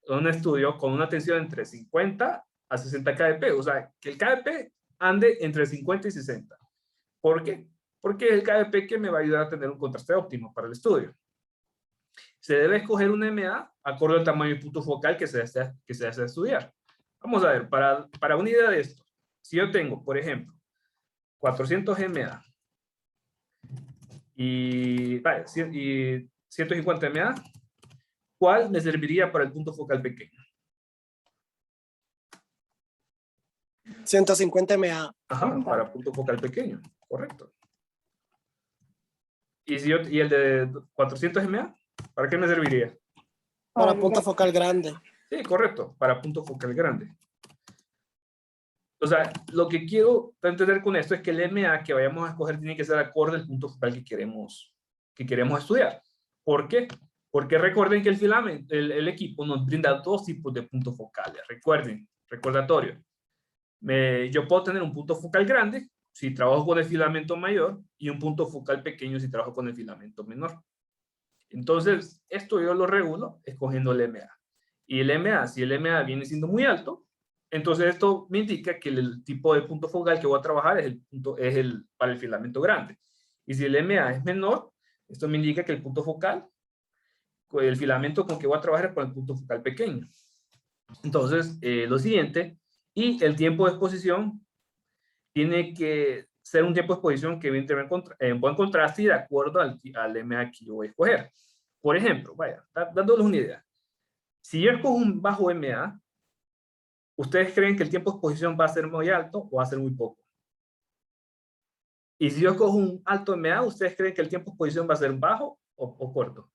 un estudio con una tensión entre 50 a 60 kDp, o sea, que el kDp ande entre 50 y 60. ¿Por qué? Porque es el kDp que me va a ayudar a tener un contraste óptimo para el estudio. Se debe escoger un MA acorde al tamaño del punto focal que se desea estudiar. Vamos a ver, para una idea de esto, si yo tengo, por ejemplo, 400 MA y 150 MA, ¿cuál me serviría para el punto focal pequeño? 150 MA. Ajá, para punto focal pequeño, correcto. ¿Y el de 400 MA? ¿Para qué me serviría? Para punto focal grande. Sí, correcto, para punto focal grande. O sea, lo que quiero entender con esto es que el MA que vayamos a escoger tiene que ser acorde al punto focal que queremos estudiar. ¿Por qué? Porque recuerden que el filamento, el equipo nos brinda dos tipos de puntos focales. Recuerden, recordatorio. Yo puedo tener un punto focal grande si trabajo con el filamento mayor y un punto focal pequeño si trabajo con el filamento menor. Entonces, esto yo lo regulo escogiendo el MA. Y el MA, si el MA viene siendo muy alto, entonces esto me indica que el tipo de punto focal que voy a trabajar es para el filamento grande. Y si el MA es menor, esto me indica que el punto focal, el filamento con que voy a trabajar es para el punto focal pequeño. Entonces, lo siguiente, y el tiempo de exposición tiene que ser un tiempo de exposición que entre en buen contraste y de acuerdo al MA que yo voy a escoger. Por ejemplo, vaya, dándoles una idea. Si yo escojo un bajo MA, ¿ustedes creen que el tiempo de exposición va a ser muy alto o va a ser muy poco? Y si yo escojo un alto MA, ¿ustedes creen que el tiempo de exposición va a ser bajo o corto?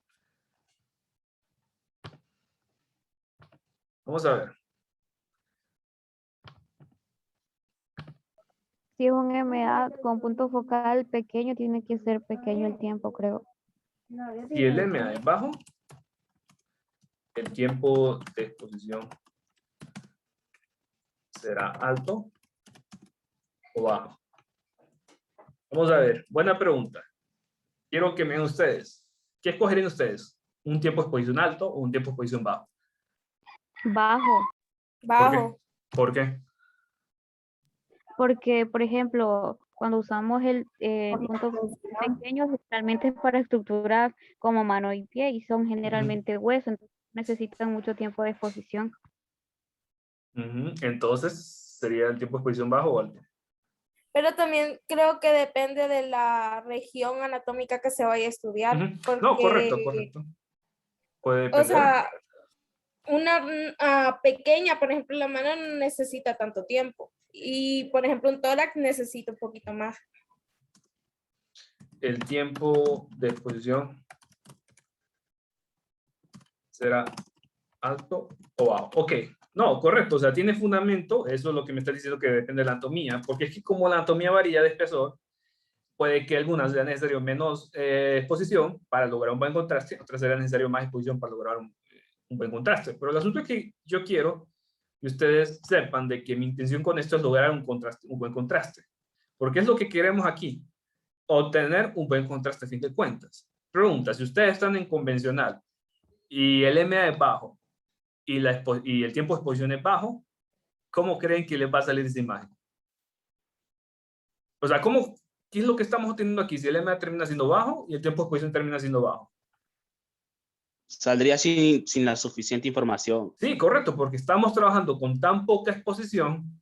Vamos a ver. Si es un MA con punto focal pequeño, tiene que ser pequeño el tiempo, creo. Si el MA es bajo, el tiempo de exposición será alto o bajo. Vamos a ver, buena pregunta. Quiero que me den ustedes. ¿Qué escogerían ustedes? ¿Un tiempo de exposición alto o un tiempo de exposición bajo? Bajo, Bajo. ¿Por qué? porque, por ejemplo, cuando usamos el punto pequeño, generalmente es para estructuras como mano y pie y son generalmente huesos, entonces necesitan mucho tiempo de exposición. Entonces, ¿sería el tiempo de exposición bajo o alto? Pero también creo que depende de la región anatómica que se vaya a estudiar. No, porque, correcto. Puede O depender. sea, una pequeña, por ejemplo, la mano no necesita tanto tiempo. Y, por ejemplo, un tórax necesita un poquito más. El tiempo de exposición será alto o bajo. Ok, no, correcto, o sea, tiene fundamento, eso es lo que me está diciendo que depende de la anatomía, porque es que como la anatomía varía de espesor, puede que algunas sean necesario menos exposición para lograr un buen contraste, otras serán necesario más exposición para lograr un buen contraste. Pero el asunto es que yo quiero que ustedes sepan de que mi intención con esto es lograr un buen contraste. Porque es lo que queremos aquí, obtener un buen contraste a fin de cuentas. Pregunta, si ustedes están en convencional y el MA es bajo y el tiempo de exposición es bajo, ¿cómo creen que les va a salir esa imagen? O sea, ¿qué es lo que estamos obteniendo aquí? Si el MA termina siendo bajo y el tiempo de exposición termina siendo bajo. Saldría sin la suficiente información. Sí, correcto, porque estamos trabajando con tan poca exposición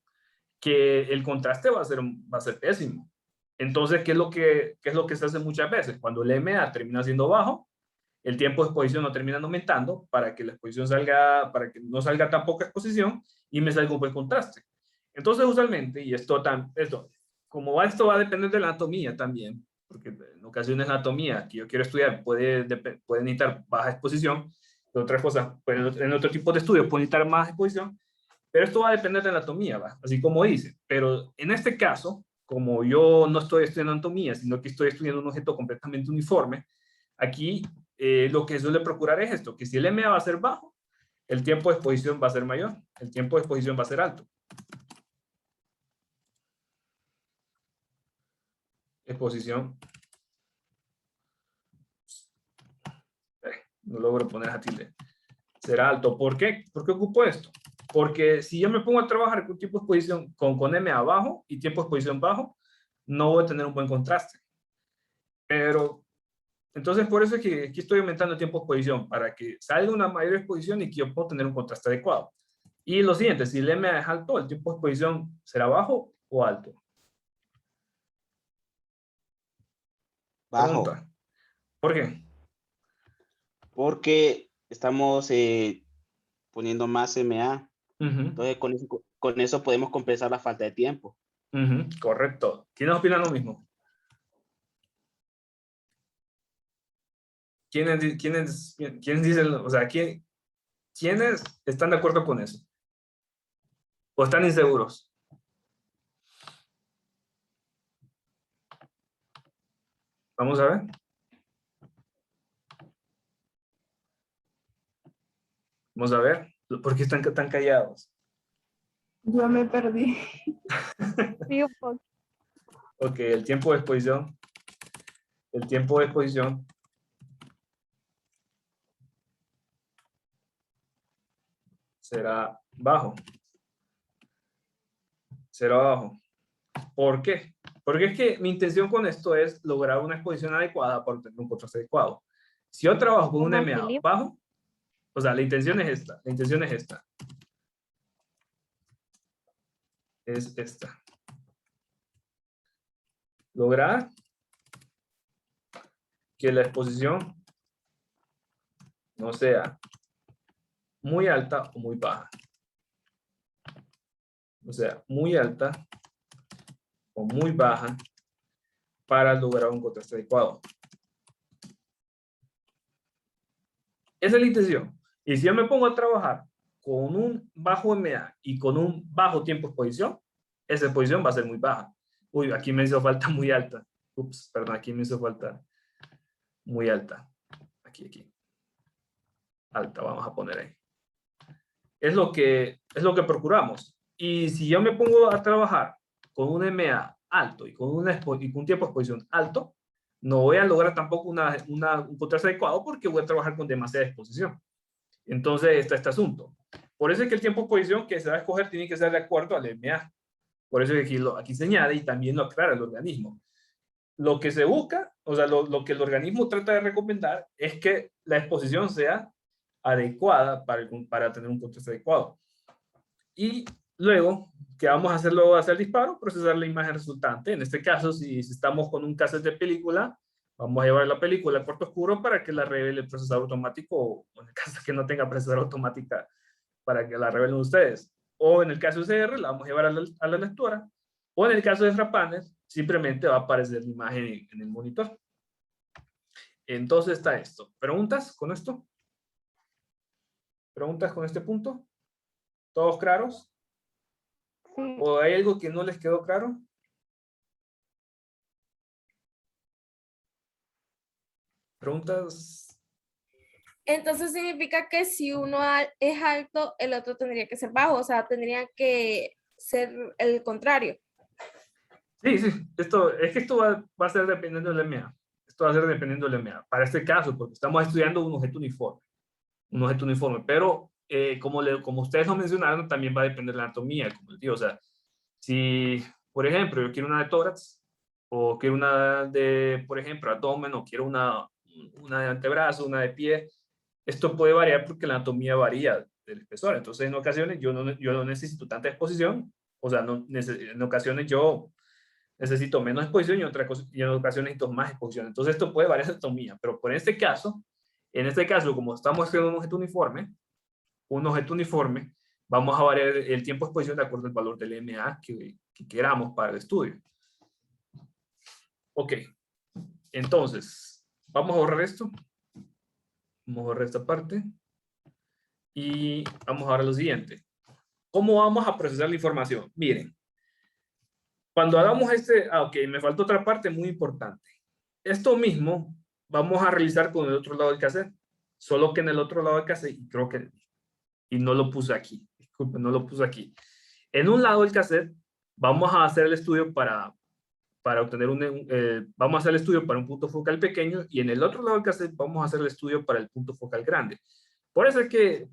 que el contraste va a ser pésimo. Entonces, ¿qué es lo que se hace muchas veces? Cuando el MA termina siendo bajo, el tiempo de exposición no termina aumentando para que la exposición para que no salga tan poca exposición y me salga un buen contraste. Entonces, usualmente, y como esto va a depender de la anatomía también, porque en ocasiones la anatomía que yo quiero estudiar puede necesitar baja exposición, de otras cosas, en otro tipo de estudio puede necesitar más exposición, pero esto va a depender de la anatomía, ¿va? Así como dice. Pero en este caso, como yo no estoy estudiando anatomía, sino que estoy estudiando un objeto completamente uniforme, aquí lo que suele procurar es esto, que si el MA va a ser bajo, el tiempo de exposición va a ser mayor, el tiempo de exposición va a ser alto. Exposición. No logro poner a tilde. Será alto. ¿Por qué? ¿Por qué ocupo esto? Porque si yo me pongo a trabajar con tiempo de exposición con MA bajo y tiempo de exposición bajo, no voy a tener un buen contraste. Pero, entonces por eso es que aquí estoy aumentando el tiempo de exposición, para que salga una mayor exposición y que yo pueda tener un contraste adecuado. Y lo siguiente, si el MA es alto, el tiempo de exposición será bajo o alto. Bajo. Pregunta. ¿Por qué? Porque estamos poniendo más MA. Ujú, Entonces, con eso podemos compensar la falta de tiempo. ujú, correcto. ¿Quiénes opinan lo mismo? ¿Quiénes dicen, o sea, quiénes están de acuerdo con eso? ¿O están inseguros? Vamos a ver. Vamos a ver. ¿Por qué están tan callados? Yo me perdí. Sí, un poco. Ok, el tiempo de exposición. El tiempo de exposición será bajo. Será bajo. ¿Por qué? Porque es que mi intención con esto es lograr una exposición adecuada para obtener un contraste adecuado. Si yo trabajo con un Como MA equilibrio. bajo, o sea, la intención es esta. La intención es esta. Es esta. Lograr que la exposición no sea muy alta o muy baja. O sea, muy alta o muy baja para lograr un contraste adecuado. Esa es la intención. Y si yo me pongo a trabajar con un bajo MA y con un bajo tiempo de exposición, esa exposición va a ser muy baja. Uy, aquí me hizo falta muy alta. Ups, perdón, aquí me hizo falta muy alta. Aquí. Alta, vamos a poner ahí. Es lo que procuramos. Y si yo me pongo a trabajar con un MA alto y con un tiempo de exposición alto, no voy a lograr tampoco un contraste adecuado porque voy a trabajar con demasiada exposición. Entonces está este asunto. Por eso es que el tiempo de exposición que se va a escoger tiene que ser de acuerdo al MA. Por eso es que aquí se añade y también lo aclara el organismo. Lo que se busca, o sea, lo que el organismo trata de recomendar es que la exposición sea adecuada para tener un contraste adecuado. Y luego, ¿qué vamos a hacer luego de hacer el disparo? Procesar la imagen resultante. En este caso, si estamos con un cassette de película, vamos a llevar la película a cuarto oscuro para que la revele el procesador automático, o en el caso que no tenga procesador automática, para que la revelen ustedes. O en el caso de CR, la vamos a llevar a la lectora. O en el caso de Frapanel, simplemente va a aparecer la imagen en el monitor. Entonces está esto. ¿Preguntas con esto? ¿Preguntas con este punto? ¿Todos claros? Sí. ¿O hay algo que no les quedó claro? ¿Preguntas? Entonces significa que si uno es alto, el otro tendría que ser bajo, o sea, tendría que ser el contrario. Sí. Esto va a ser dependiendo del MA. Esto va a ser dependiendo del MA. Para este caso, porque estamos estudiando un objeto uniforme. Un objeto uniforme. Pero, como ustedes lo mencionaron, también va a depender de la anatomía, como les digo. O sea, si, por ejemplo, yo quiero una de tórax, o quiero una de, por ejemplo, abdomen, o quiero una de antebrazo, una de pie, esto puede variar porque la anatomía varía del espesor. Entonces, en ocasiones yo no necesito tanta exposición. O sea, en ocasiones yo necesito menos exposición y en ocasiones necesito más exposición. Entonces, esto puede variar de anatomía. Pero por en este caso, como estamos haciendo un objeto uniforme, vamos a variar el tiempo de exposición de acuerdo al valor del MA que queramos para el estudio. Ok. Entonces, vamos a borrar esto. Vamos a borrar esta parte. Y vamos ahora a lo siguiente. ¿Cómo vamos a procesar la información? Miren, cuando hagamos ok, me faltó otra parte muy importante. Esto mismo vamos a realizar con el otro lado del cassette. Solo que en el otro lado del cassette, y no lo puse aquí. Disculpen, no lo puse aquí. En un lado del cassette vamos a hacer el estudio para obtener vamos a hacer el estudio para un punto focal pequeño, y en el otro lado del cassette vamos a hacer el estudio para el punto focal grande. Por eso es que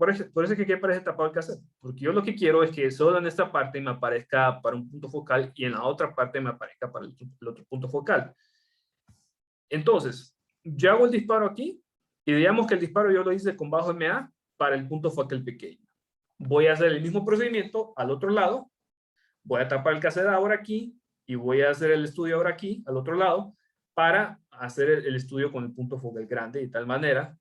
aquí aparece tapado el cassette, porque yo lo que quiero es que solo en esta parte me aparezca para un punto focal y en la otra parte me aparezca para el otro punto focal. Entonces, yo hago el disparo aquí y digamos que el disparo yo lo hice con bajo MA para el punto focal pequeño. voy a hacer el mismo procedimiento al otro lado. Voy a tapar el cassette ahora aquí y voy a hacer el estudio ahora aquí, al otro lado, para hacer el estudio con el punto focal grande, de tal manera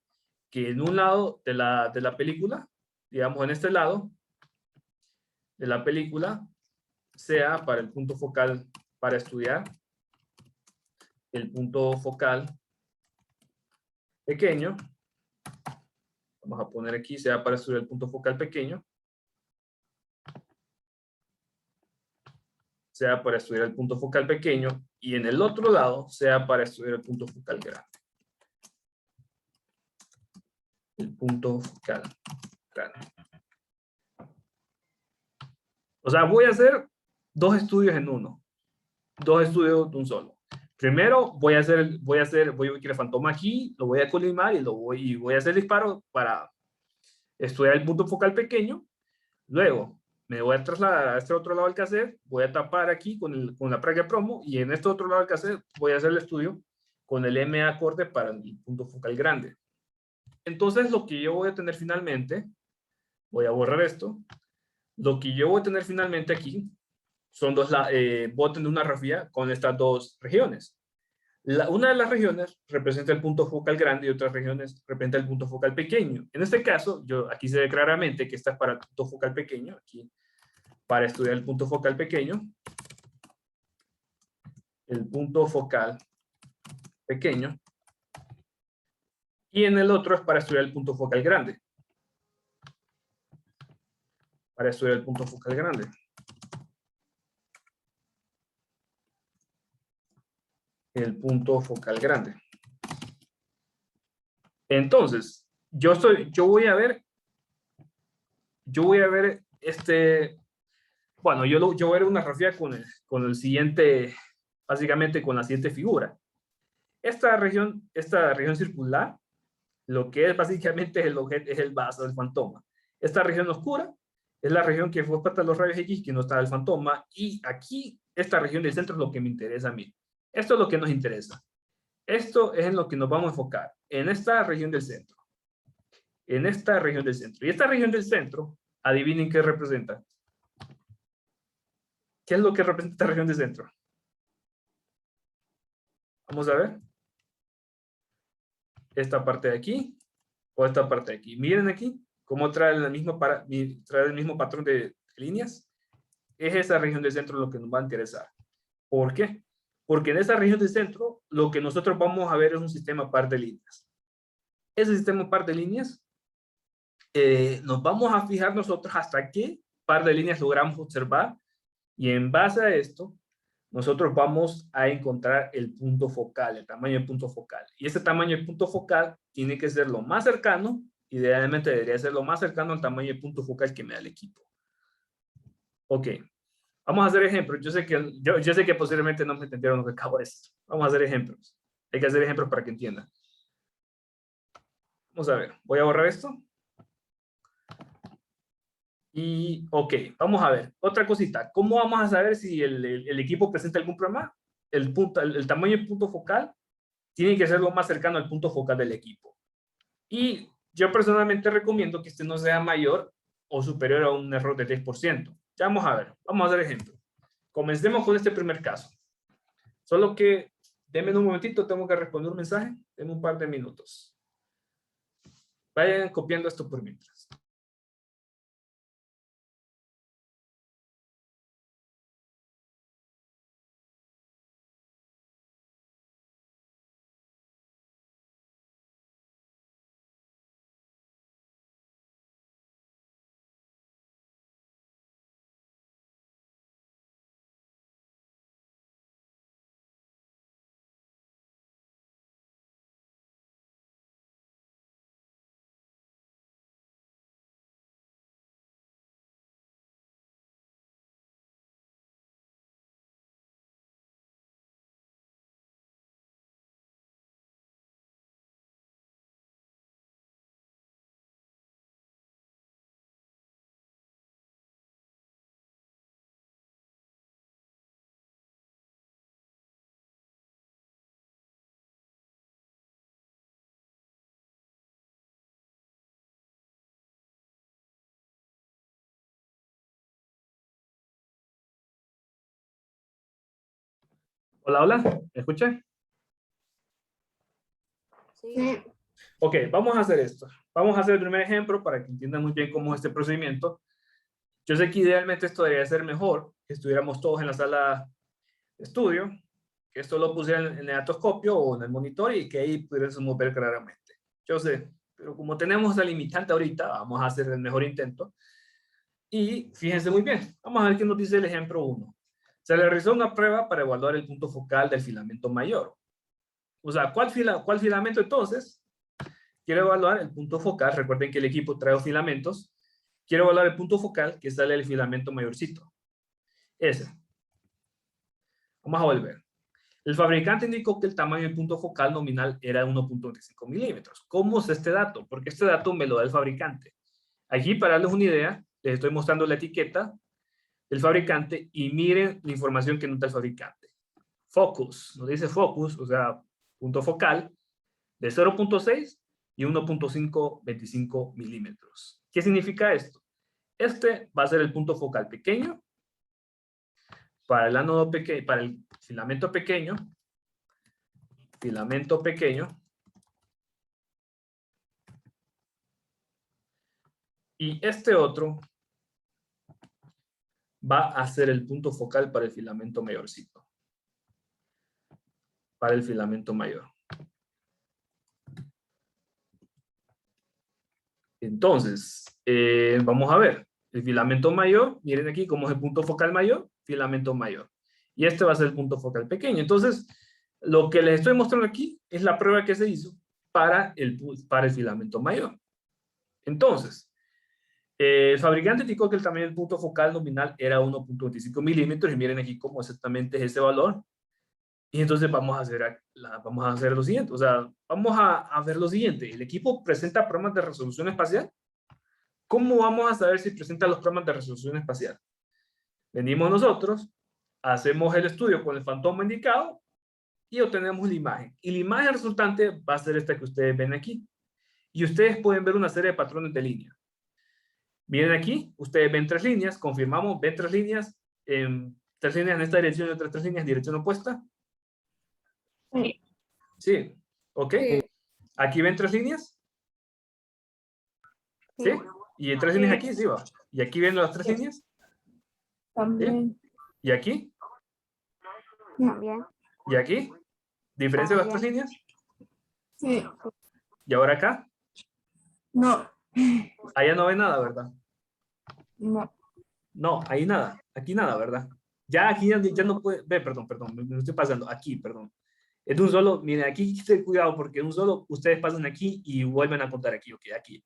que en un lado de la película, digamos en este lado de la película, sea para el punto focal para estudiar, el punto focal pequeño, vamos a poner aquí, sea para estudiar el punto focal pequeño, sea para estudiar el punto focal pequeño, y en el otro lado sea para estudiar el punto focal grande. El punto focal grande. O sea, voy a hacer dos estudios en uno. Dos estudios de un solo. Primero voy a ir a Fantoma aquí, lo voy a colimar y voy a hacer disparo para estudiar el punto focal pequeño. Luego me voy a trasladar a este otro lado del cassette, voy a tapar aquí con la placa promo, y en este otro lado del cassette voy a hacer el estudio con el MA acorde para el punto focal grande. Entonces lo que yo voy a tener finalmente, voy a borrar esto, lo que yo voy a tener finalmente aquí son voy a tener una grafía con estas dos regiones. Una de las regiones representa el punto focal grande y otras regiones representa el punto focal pequeño. En este caso, aquí se ve claramente que esta es para el punto focal pequeño, aquí para estudiar el punto focal pequeño. El punto focal pequeño. Y en el otro es para estudiar el punto focal grande. Para estudiar el punto focal grande. El punto focal grande. Entonces, yo voy a ver bueno, yo voy a ver una grafía con el siguiente, básicamente con la siguiente figura. Esta región circular, lo que es básicamente es el vaso del fantoma. Esta región oscura es la región que fue parte de los rayos X, que no está el fantoma, y aquí, esta región del centro es lo que me interesa a mí. Esto es lo que nos interesa. Esto es en lo que nos vamos a enfocar, en esta región del centro. En esta región del centro. Y esta región del centro, adivinen qué representa. ¿Qué es lo que representa esta región del centro? Vamos a ver. Esta parte de aquí o esta parte de aquí. Miren aquí cómo trae el mismo patrón de líneas. Es esa región del centro lo que nos va a interesar. ¿Por qué? Porque en esa región del centro lo que nosotros vamos a ver es un sistema par de líneas. Ese sistema par de líneas nos vamos a fijar nosotros hasta qué par de líneas logramos observar, y en base a esto nosotros vamos a encontrar el punto focal, el tamaño del punto focal. Y ese tamaño del punto focal tiene que ser lo más cercano, idealmente debería ser lo más cercano al tamaño del punto focal que me da el equipo. Ok, vamos a hacer ejemplos. Yo sé que posiblemente no me entendieron lo que acabo de decir. Vamos a hacer ejemplos. Hay que hacer ejemplos para que entiendan. Vamos a ver, voy a borrar esto. Y, ok, vamos a ver. Otra cosita. ¿Cómo vamos a saber si el equipo presenta algún problema? El tamaño del punto focal tiene que ser lo más cercano al punto focal del equipo. Y yo personalmente recomiendo que este no sea mayor o superior a un error de 10%. Ya vamos a ver. Vamos a hacer ejemplo. Comencemos con este primer caso. Solo que, denme un momentito, tengo que responder un mensaje. En un par de minutos. Vayan copiando esto por mientras. Hola, hola, ¿me escuchan? Sí. Ok, vamos a hacer esto. Vamos a hacer el primer ejemplo para que entiendan muy bien cómo es este procedimiento. Yo sé que idealmente esto debería ser mejor, que estuviéramos todos en la sala de estudio, que esto lo pusieran en el datoscopio o en el monitor y que ahí pudiésemos ver claramente. Yo sé, pero como tenemos la limitante ahorita, vamos a hacer el mejor intento. Y fíjense muy bien, vamos a ver qué nos dice el ejemplo 1. Se le realizó una prueba para evaluar el punto focal del filamento mayor. O sea, ¿cuál filamento entonces? Quiero evaluar el punto focal. Recuerden que el equipo trae filamentos. Quiero evaluar el punto focal que sale del filamento mayorcito. Ese. Vamos a volver. El fabricante indicó que el tamaño del punto focal nominal era 1.25 milímetros. ¿Cómo es este dato? Porque este dato me lo da el fabricante. Aquí, para darles una idea, les estoy mostrando la etiqueta del fabricante y miren la información que nos da el fabricante. Focus, nos dice focus, o sea, punto focal de 0.6 y 1.525 milímetros. ¿Qué significa esto? Este va a ser el punto focal pequeño para el ánodo pequeño, para el filamento pequeño, y este otro va a ser el punto focal para el filamento mayorcito. Para el filamento mayor. Entonces, vamos a ver. El filamento mayor, miren aquí cómo es el punto focal mayor, filamento mayor. Y este va a ser el punto focal pequeño. Entonces, lo que les estoy mostrando aquí es la prueba que se hizo para el filamento mayor. Entonces, el fabricante indicó que el tamaño del punto focal nominal era 1.25 milímetros y miren aquí cómo exactamente es ese valor. Y entonces vamos a hacer lo siguiente. O sea, vamos a ver lo siguiente. El equipo presenta programas de resolución espacial. ¿Cómo vamos a saber si presenta los programas de resolución espacial? Venimos nosotros, hacemos el estudio con el fantoma indicado y obtenemos la imagen. Y la imagen resultante va a ser esta que ustedes ven aquí. Y ustedes pueden ver una serie de patrones de línea. Miren aquí, ustedes ven 3 líneas, confirmamos, ven 3 líneas, 3 líneas en esta dirección y otras 3 líneas en dirección opuesta. Sí. Sí, ok. Sí. Aquí ven 3 líneas. ¿Sí? Y 3 líneas aquí, sí va. Y aquí ven las 3 líneas. También. ¿Y aquí? También. ¿Y aquí? ¿Diferencia de las 3 líneas? Sí. ¿Y ahora acá? No. Allá no ve nada, ¿verdad? No. No, ahí nada. Aquí nada, ¿verdad? Ya aquí ya no puede... Ve, perdón, me estoy pasando. Aquí, perdón. Es de un solo... Miren, aquí ten cuidado porque un solo ustedes pasan aquí y vuelven a contar aquí. Ok, aquí.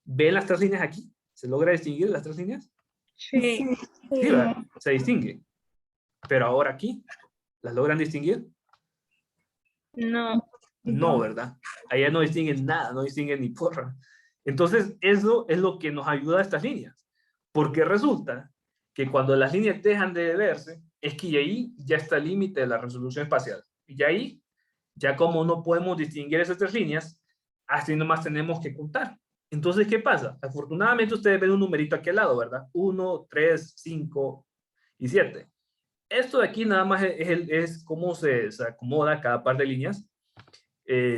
¿Ven las 3 líneas aquí? ¿Se logra distinguir las 3 líneas? Sí. Sí, ¿verdad? Se distingue. Pero ahora aquí, ¿las logran distinguir? No. No, ¿verdad? Allá no distinguen nada, no distinguen ni porra. Entonces, eso es lo que nos ayuda a estas líneas. Porque resulta que cuando las líneas dejan de verse, es que ahí ya está el límite de la resolución espacial. Y ahí, ya como no podemos distinguir esas 3 líneas, así nomás tenemos que contar. Entonces, ¿qué pasa? Afortunadamente ustedes ven un numerito aquí al lado, ¿verdad? 1, 3, 5 y 7. Esto de aquí nada más es cómo se acomoda cada par de líneas.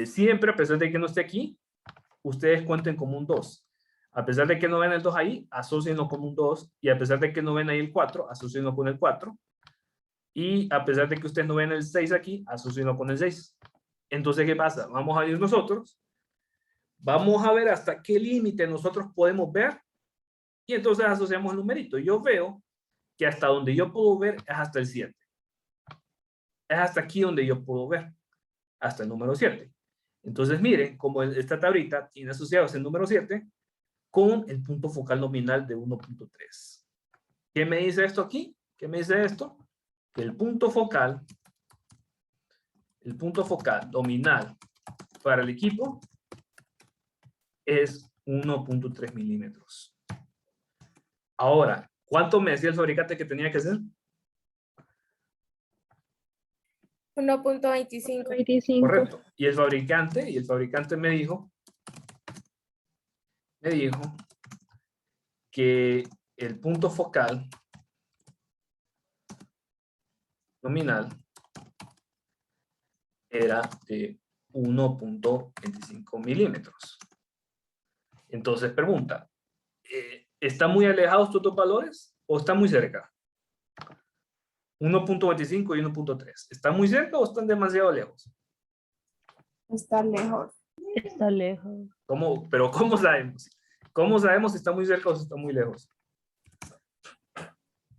Siempre, a pesar de que no esté aquí, ustedes cuenten como un 2. A pesar de que no ven el 2 ahí, asocienlo con un 2. Y a pesar de que no ven ahí el 4, asocienlo con el 4. Y a pesar de que ustedes no ven el 6 aquí, asocienlo con el 6. Entonces, ¿qué pasa? Vamos a ir nosotros. Vamos a ver hasta qué límite nosotros podemos ver. Y entonces asociamos el numerito. Yo veo que hasta donde yo puedo ver es hasta el 7. Es hasta aquí donde yo puedo ver. Hasta el número 7. Entonces, miren cómo esta tablita tiene asociado ese número 7 con el punto focal nominal de 1.3. ¿Qué me dice esto aquí? ¿Qué me dice esto? Que el punto focal nominal para el equipo es 1.3 milímetros. Ahora, ¿cuánto me decía el fabricante que tenía que hacer? 1.25. Correcto. Y el fabricante me dijo que el punto focal nominal era de 1.25 milímetros. Entonces pregunta, ¿están muy alejados estos dos valores o están muy cerca? 1.25 y 1.3. ¿Están muy cerca o están demasiado lejos? Está lejos. Está lejos. Pero ¿cómo sabemos? ¿Cómo sabemos si está muy cerca o si está muy lejos?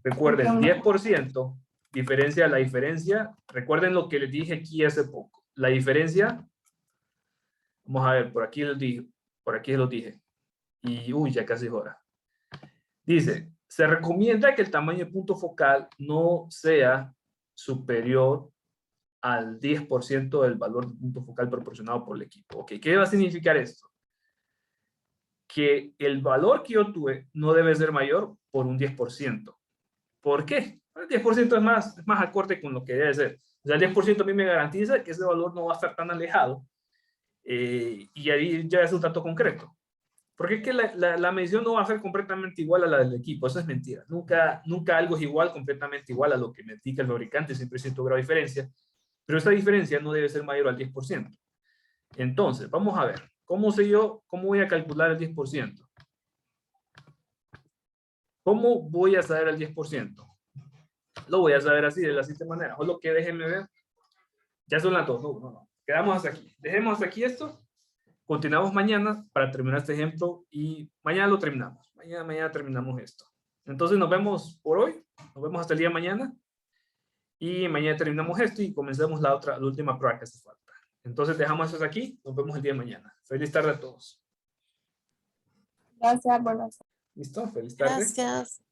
Recuerden, 10% diferencia, la diferencia, recuerden lo que les dije aquí hace poco. La diferencia, vamos a ver, por aquí les dije. Y ya casi es hora. Dice, se recomienda que el tamaño de punto focal no sea superior al 10% del valor de punto focal proporcionado por el equipo. Ok, ¿qué va a significar esto? Que el valor que yo tuve no debe ser mayor por un 10%. ¿Por qué? El 10% es más acorde con lo que debe ser. O sea, el 10% a mí me garantiza que ese valor no va a estar tan alejado y ahí ya es un dato concreto. Porque es que la medición no va a ser completamente igual a la del equipo, eso es mentira. Nunca algo es igual, completamente igual a lo que me indica el fabricante, siempre hay cierto grado de diferencia, pero esa diferencia no debe ser mayor al 10%. Entonces, vamos a ver, ¿cómo voy a calcular el 10%? ¿Cómo voy a saber el 10%? Lo voy a saber así, de la siguiente manera. Solo que déjenme ver. Ya son las 2. No. Quedamos hasta aquí. Dejemos hasta aquí esto. Continuamos mañana para terminar este ejemplo y mañana lo terminamos. Mañana terminamos esto. Entonces nos vemos por hoy. Nos vemos hasta el día de mañana. Y mañana terminamos esto y comenzamos la última prueba que hace falta. Entonces dejamos eso aquí. Nos vemos el día de mañana. Feliz tarde a todos. Gracias, buenas tardes. ¿Listo? Feliz tarde. Gracias.